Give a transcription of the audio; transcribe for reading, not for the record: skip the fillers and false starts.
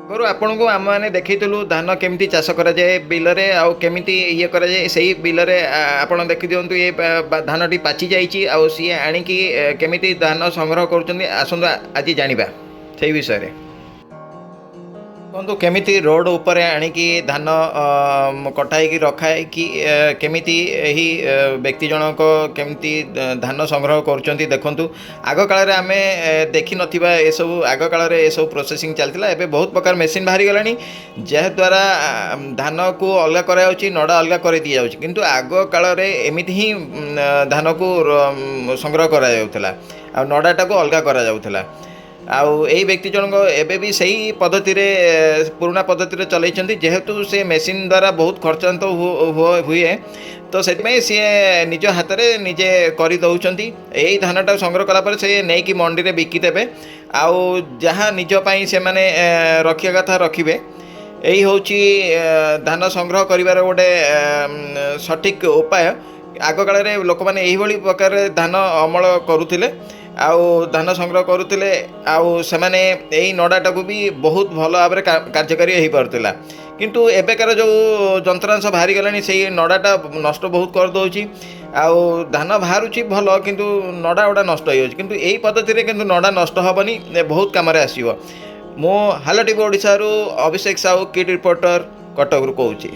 ଆଗରୁ ଆପଣଙ୍କୁ ଆମେମାନେ ଦେଖେଇଥିଲୁ ଧାନ କେମିତି ଚାଷ କରାଯାଏ ବିଲରେ ଆଉ କେମିତି ଇଏ କରାଯାଏ ସେଇ ବିଲରେ ଆପଣ ଦେଖିଦିଅନ୍ତୁ ଏ ଧାନଟି ପାଚି ଯାଇଛି ଆଉ ସିଏ ଆଣିକି କେମିତି ଧାନ ସଂଗ୍ରହ କରୁଛନ୍ତି ଆସନ୍ତୁ ଆଜି ଜାଣିବା ସେଇ ବିଷୟରେ। ଦେଖନ୍ତୁ କେମିତି ରୋଡ଼ ଉପରେ ଆଣିକି ଧାନ କଟା ହେଇକି ରଖା ହେଇକି କେମିତି ଏହି ବ୍ୟକ୍ତି ଜଣକ କେମିତି ଧାନ ସଂଗ୍ରହ କରୁଛନ୍ତି ଦେଖନ୍ତୁ। ଆଗ କାଳରେ ଆମେ ଦେଖିନଥିବା ଏସବୁ ଆଗ କାଳରେ ଏସବୁ ପ୍ରୋସେସିଂ ଚାଲିଥିଲା। ଏବେ ବହୁତ ପ୍ରକାର ମେସିନ୍ ବାହାରିଗଲାଣି ଯାହାଦ୍ୱାରା ଧାନକୁ ଅଲଗା କରାଯାଉଛି ନଡ଼ା ଅଲଗା କରିଦିଆଯାଉଛି କିନ୍ତୁ ଆଗ କାଳରେ ଏମିତି ହିଁ ଧାନକୁ ସଂଗ୍ରହ କରାଯାଉଥିଲା ଆଉ ନଡ଼ାଟାକୁ ଅଲଗା କରାଯାଉଥିଲା। ଆଉ ଏଇ ବ୍ୟକ୍ତି ଜଣକ ଏବେ ବି ସେଇ ପଦ୍ଧତିରେ ପୁରୁଣା ପଦ୍ଧତିରେ ଚଲେଇଛନ୍ତି ଯେହେତୁ ସେ ମେସିନ୍ ଦ୍ୱାରା ବହୁତ ଖର୍ଚ୍ଚାନ୍ତ ହୁଏ ତ ସେଥିପାଇଁ ସିଏ ନିଜ ହାତରେ ନିଜେ କରିଦେଉଛନ୍ତି। ଏଇ ଧାନଟା ସଂଗ୍ରହ କଲା ପରେ ସେ ନେଇକି ମଣ୍ଡିରେ ବିକିଦେବେ ଆଉ ଯାହା ନିଜ ପାଇଁ ସେମାନେ ରଖିବା କଥା ରଖିବେ। ଏଇ ହେଉଛି ଧାନ ସଂଗ୍ରହ କରିବାର ଗୋଟେ ସଠିକ୍ ଉପାୟ। ଆଗ କାଳରେ ଲୋକମାନେ ଏଇଭଳି ପ୍ରକାର ଧାନ ଅମଳ କରୁଥିଲେ ଆଉ ଧାନ ସଂଗ୍ରହ କରୁଥିଲେ ଆଉ ସେମାନେ ଏଇ ନଡ଼ାଟାକୁ ବି ବହୁତ ଭଲ ଭାବରେ କାର୍ଯ୍ୟକାରୀ ହୋଇପାରୁଥିଲା। କିନ୍ତୁ ଏବେକାର ଯେଉଁ ଯନ୍ତ୍ରାଂଶ ବାହାରିଗଲାଣି ସେଇ ନଡ଼ାଟା ନଷ୍ଟ ବହୁତ କରିଦେଉଛି ଆଉ ଧାନ ବାହାରୁଛି ଭଲ କିନ୍ତୁ ନଡ଼ା ଗୁଡ଼ା ନଷ୍ଟ ହେଇଯାଉଛି। କିନ୍ତୁ ଏଇ ପଦ୍ଧତିରେ କିନ୍ତୁ ନଡ଼ା ନଷ୍ଟ ହେବନି, ବହୁତ କାମରେ ଆସିବ। ମୁଁ ହାଲୋ ଟିଭି ଓଡ଼ିଶାରୁ ଅଭିଷେକ ସାହୁ କିଡ୍ ରିପୋର୍ଟର କଟକରୁ କହୁଛି।